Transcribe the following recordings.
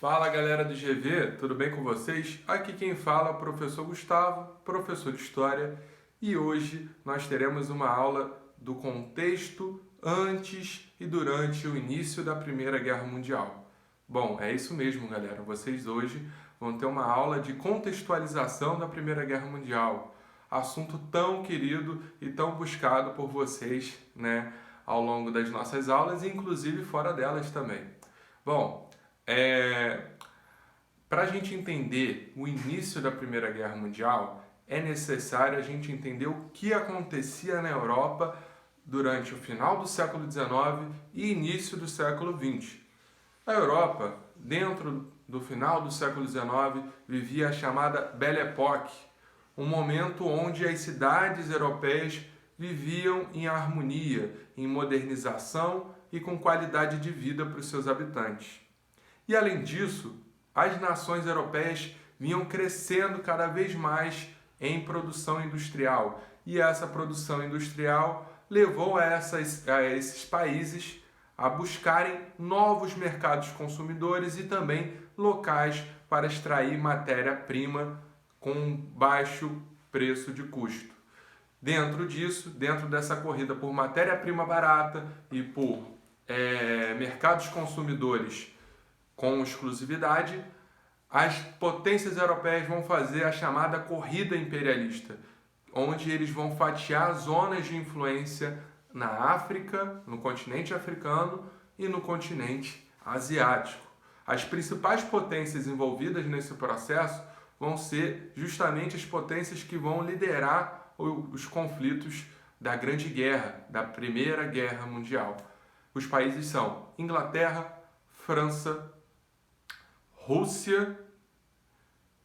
Fala galera do GV, tudo bem com vocês? Aqui quem fala é o professor Gustavo, professor de História, e hoje nós teremos uma aula do contexto antes e durante o início da Primeira Guerra Mundial. Bom, é isso mesmo galera, vocês hoje vão ter uma aula de contextualização da Primeira Guerra Mundial, assunto tão querido e tão buscado por vocês, ao longo das nossas aulas e inclusive fora delas também. Bom, para a gente entender o início da Primeira Guerra Mundial, é necessário a gente entender o que acontecia na Europa durante o final do século XIX e início do século XX. A Europa, dentro do final do século XIX, vivia a chamada Belle Époque, um momento onde as cidades europeias viviam em harmonia, em modernização e com qualidade de vida para os seus habitantes. E além disso, as nações europeias vinham crescendo cada vez mais em produção industrial. E essa produção industrial levou a esses países a buscarem novos mercados consumidores e também locais para extrair matéria-prima com baixo preço de custo. Dentro disso, dentro dessa corrida por matéria-prima barata e por mercados consumidores com exclusividade, as potências europeias vão fazer a chamada corrida imperialista, onde eles vão fatiar zonas de influência na África, no continente africano e no continente asiático. As principais potências envolvidas nesse processo vão ser justamente as potências que vão liderar os conflitos da Grande Guerra, da Primeira Guerra Mundial. Os países são Inglaterra, França, Rússia.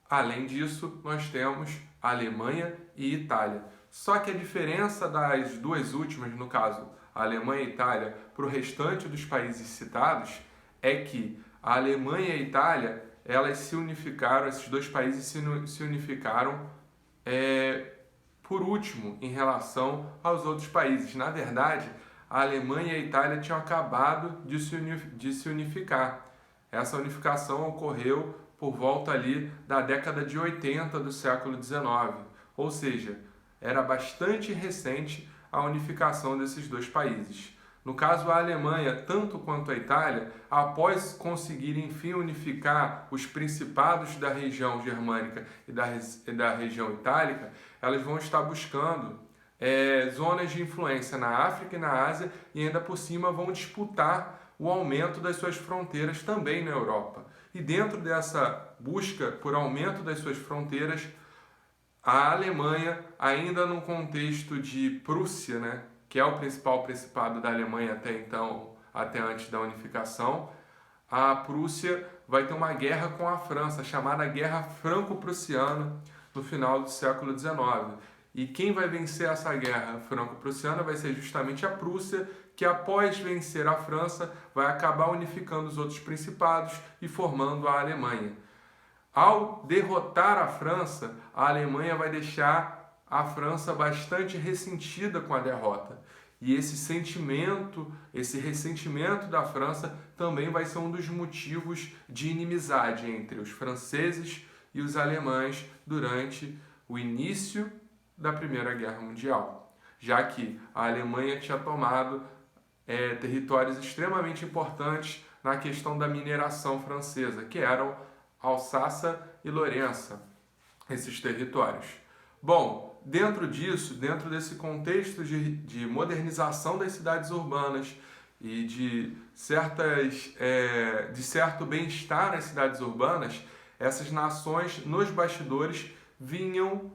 Além disso, nós temos Alemanha e Itália. Só que a diferença das duas últimas, no caso, a Alemanha e Itália, para o restante dos países citados, é que a Alemanha e a Itália, elas se unificaram, esses dois países se unificaram por último em relação aos outros países. Na verdade, a Alemanha e a Itália tinham acabado de se unificar. Essa unificação ocorreu por volta ali da década de 80 do século XIX, ou seja, era bastante recente a unificação desses dois países. No caso, a Alemanha, tanto quanto a Itália, após conseguir enfim unificar os principados da região germânica e da região itálica, elas vão estar buscando zonas de influência na África e na Ásia e ainda por cima vão disputar o aumento das suas fronteiras também na Europa. E dentro dessa busca por aumento das suas fronteiras, a Alemanha, ainda no contexto de Prússia, que é o principal principado da Alemanha até então, até antes da unificação, a Prússia vai ter uma guerra com a França, chamada Guerra Franco-Prussiana, no final do século XIX. E quem vai vencer essa guerra franco-prussiana vai ser justamente a Prússia, que após vencer a França, vai acabar unificando os outros principados e formando a Alemanha. Ao derrotar a França, a Alemanha vai deixar a França bastante ressentida com a derrota. E esse ressentimento da França também vai ser um dos motivos de inimizade entre os franceses e os alemães durante o início da Primeira Guerra Mundial, já que a Alemanha tinha tomado territórios extremamente importantes na questão da mineração francesa, que eram Alsácia e Lourença, esses territórios. Bom, dentro desse contexto de modernização das cidades urbanas e de certo bem-estar nas cidades urbanas, essas nações nos bastidores vinham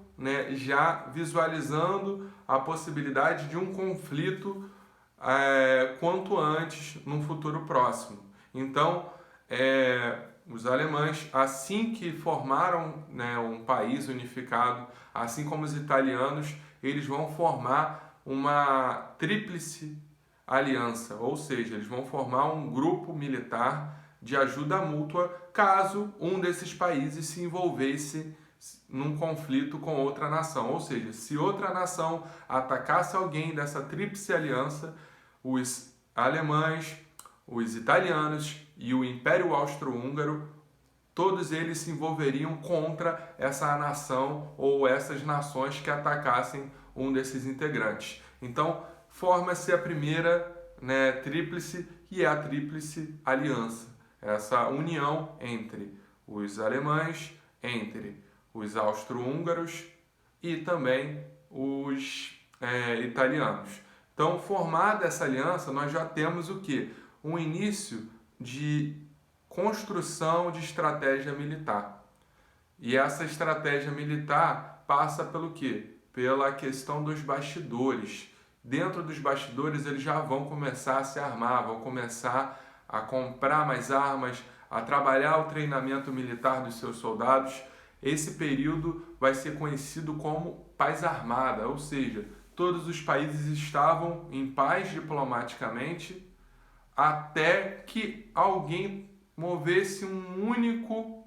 já visualizando a possibilidade de um conflito quanto antes, num futuro próximo. Então, os alemães, assim que formaram um país unificado, assim como os italianos, eles vão formar uma tríplice aliança, ou seja, eles vão formar um grupo militar de ajuda mútua caso um desses países se envolvesse num conflito com outra nação. Ou seja, se outra nação atacasse alguém dessa tríplice aliança, os alemães, os italianos e o Império Austro-Húngaro todos eles se envolveriam contra essa nação ou essas nações que atacassem um desses integrantes. Então, forma-se a primeira, né, tríplice, e é a Tríplice Aliança. Essa união entre os alemães, entre os austro-húngaros e também os italianos. Então, formada essa aliança, nós já temos o quê? Um início de construção de estratégia militar. E essa estratégia militar passa pelo quê? Pela questão dos bastidores. Dentro dos bastidores, eles já vão começar a se armar, vão começar a comprar mais armas, a trabalhar o treinamento militar dos seus soldados. Esse período vai ser conhecido como paz armada, ou seja, todos os países estavam em paz diplomaticamente até que alguém movesse um único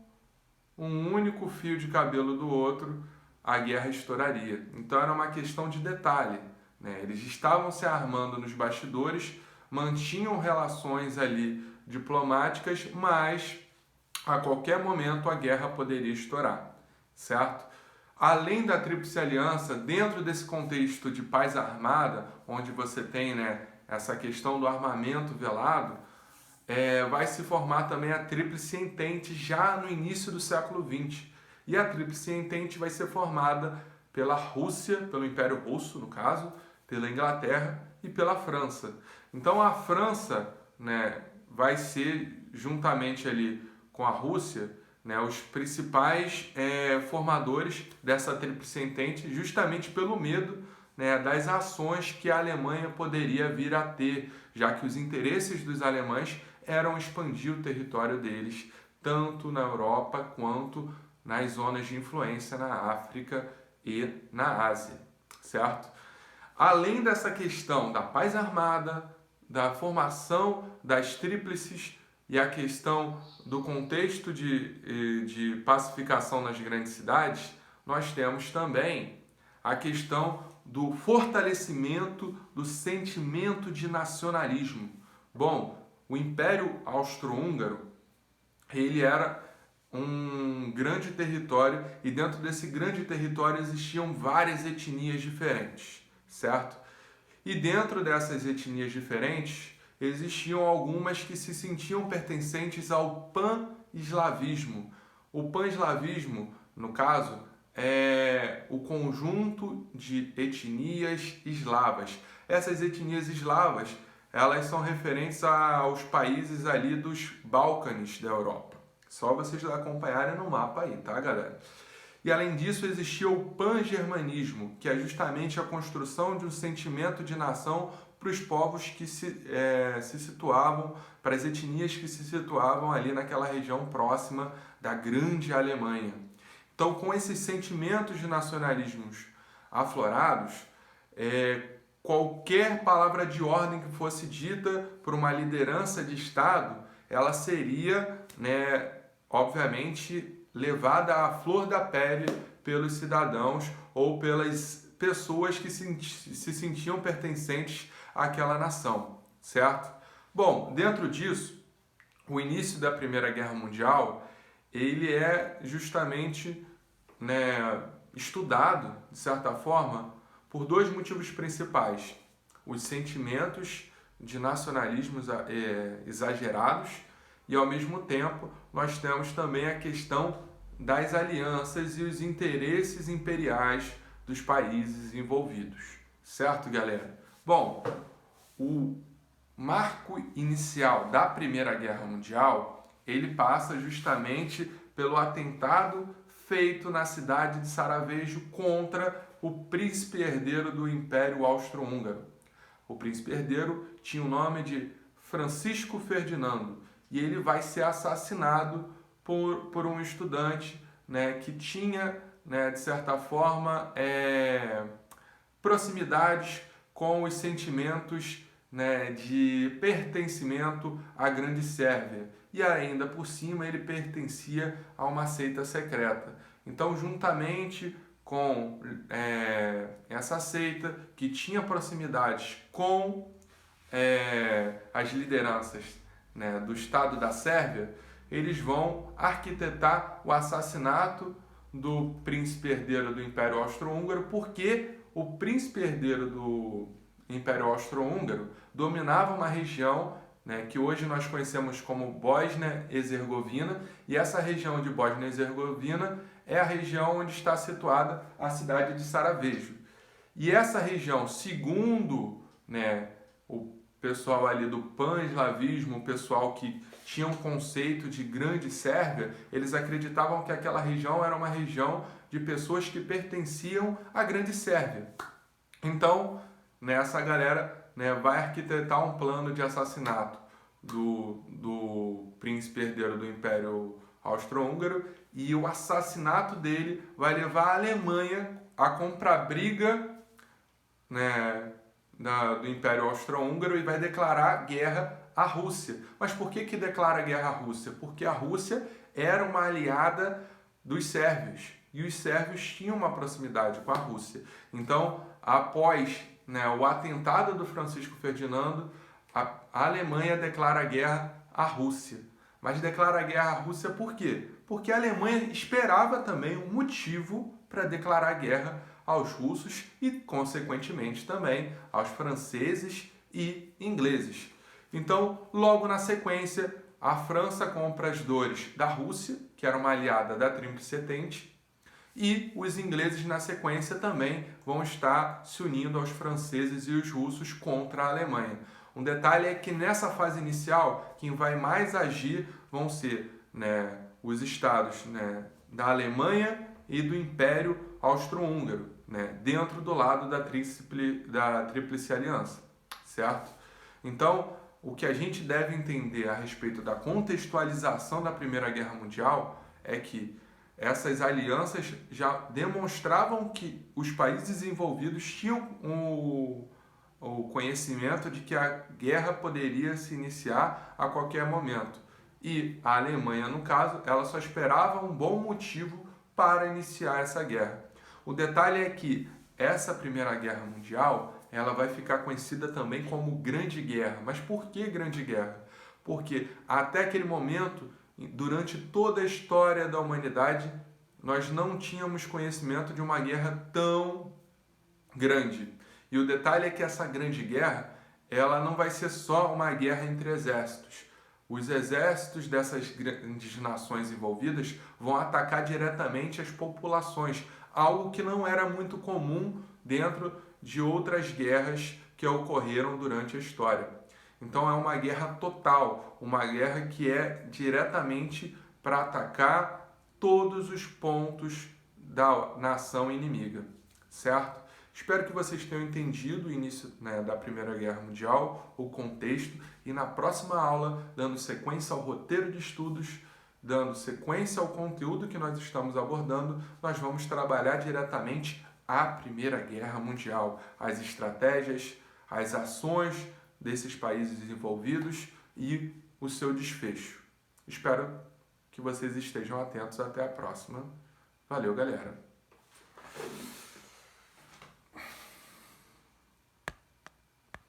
fio de cabelo do outro, a guerra estouraria. Então era uma questão de detalhe, né? Eles estavam se armando nos bastidores, mantinham relações ali diplomáticas, mas a qualquer momento a guerra poderia estourar, certo? Além da Tríplice Aliança, dentro desse contexto de paz armada, onde você tem, né, essa questão do armamento velado, vai se formar também a Tríplice Entente já no início do século XX. E a Tríplice Entente vai ser formada pela Rússia, pelo Império Russo, no caso, pela Inglaterra e pela França. Então a França, né, vai ser, juntamente ali com a Rússia, né, os principais formadores dessa Tríplice Entente, justamente pelo medo, né, das ações que a Alemanha poderia vir a ter, já que os interesses dos alemães eram expandir o território deles, tanto na Europa quanto nas zonas de influência na África e na Ásia, certo? Além dessa questão da paz armada, da formação das tríplices e a questão do contexto de pacificação nas grandes cidades, nós temos também a questão do fortalecimento do sentimento de nacionalismo. Bom, o Império Austro-Húngaro, ele era um grande território e dentro desse grande território existiam várias etnias diferentes, certo? E dentro dessas etnias diferentes existiam algumas que se sentiam pertencentes ao pan-eslavismo. O pan-eslavismo, no caso, é o conjunto de etnias eslavas. Essas etnias eslavas, elas são referentes aos países ali dos Balcanes da Europa. Só vocês acompanharem no mapa aí, tá, galera? E além disso, existia o pan-germanismo, que é justamente a construção de um sentimento de nação para os povos que se situavam, para as etnias que se situavam ali naquela região próxima da grande Alemanha. Então, com esses sentimentos de nacionalismos aflorados, qualquer palavra de ordem que fosse dita por uma liderança de Estado, ela seria, né, obviamente, levada à flor da pele pelos cidadãos ou pelas pessoas que se sentiam pertencentes àquela nação, certo? Bom, dentro disso, o início da Primeira Guerra Mundial, ele é justamente, né, estudado, de certa forma, por dois motivos principais. Os sentimentos de nacionalismo exagerados e, ao mesmo tempo, nós temos também a questão das alianças e os interesses imperiais dos países envolvidos. Certo, galera? Bom, o marco inicial da Primeira Guerra Mundial, ele passa justamente pelo atentado feito na cidade de Sarajevo contra o príncipe herdeiro do Império Austro-Húngaro. O príncipe herdeiro tinha o nome de Francisco Ferdinando e ele vai ser assassinado por um estudante, né, que tinha, né, de certa forma, proximidades com os sentimentos, né, de pertencimento à Grande Sérvia. E ainda por cima ele pertencia a uma seita secreta. Então, juntamente com essa seita que tinha proximidades com as lideranças, né, do Estado da Sérvia, eles vão arquitetar o assassinato do príncipe herdeiro do Império Austro-Húngaro, porque o príncipe herdeiro do Império Austro-Húngaro dominava uma região, né, que hoje nós conhecemos como Bósnia-Herzegovina, e essa região de Bósnia-Herzegovina é a região onde está situada a cidade de Sarajevo. E essa região, segundo, né, o pessoal ali do pan-eslavismo, o pessoal que tinha um conceito de grande Sérvia, eles acreditavam que aquela região era uma região de pessoas que pertenciam à grande Sérvia. Então, essa galera, né, vai arquitetar um plano de assassinato do príncipe herdeiro do Império Austro-Húngaro, e o assassinato dele vai levar a Alemanha a comprar briga, né, do Império Austro-Húngaro, e vai declarar guerra à Rússia. Mas por que declara guerra à Rússia? Porque a Rússia era uma aliada dos sérvios, e os sérvios tinham uma proximidade com a Rússia. Então, após, né, o atentado do Francisco Ferdinando, a Alemanha declara guerra à Rússia. Mas declara guerra à Rússia por quê? Porque a Alemanha esperava também um motivo para declarar guerra aos russos e, consequentemente, também aos franceses e ingleses. Então, logo na sequência, a França compra as dores da Rússia, que era uma aliada da Tríplice Entente, e os ingleses, na sequência, também vão estar se unindo aos franceses e os russos contra a Alemanha. Um detalhe é que nessa fase inicial, quem vai mais agir vão ser, né, os estados, né, da Alemanha e do Império Austro-Húngaro, né, dentro do lado da Tríplice Aliança, certo? Então, o que a gente deve entender a respeito da contextualização da Primeira Guerra Mundial é que essas alianças já demonstravam que os países envolvidos tinham o conhecimento de que a guerra poderia se iniciar a qualquer momento. E a Alemanha, no caso, ela só esperava um bom motivo para iniciar essa guerra. O detalhe é que essa Primeira Guerra Mundial, ela vai ficar conhecida também como Grande Guerra. Mas por que Grande Guerra? Porque até aquele momento, durante toda a história da humanidade, nós não tínhamos conhecimento de uma guerra tão grande. E o detalhe é que essa Grande Guerra, ela não vai ser só uma guerra entre exércitos. Os exércitos dessas grandes nações envolvidas vão atacar diretamente as populações, algo que não era muito comum dentro de outras guerras que ocorreram durante a história. Então é uma guerra total, uma guerra que é diretamente para atacar todos os pontos da nação inimiga, certo? Espero que vocês tenham entendido o início, né, da Primeira Guerra Mundial, o contexto, e na próxima aula, dando sequência ao roteiro de estudos, dando sequência ao conteúdo que nós estamos abordando, nós vamos trabalhar diretamente a Primeira Guerra Mundial, as estratégias, as ações desses países envolvidos e o seu desfecho. Espero que vocês estejam atentos. Até a próxima. Valeu, galera!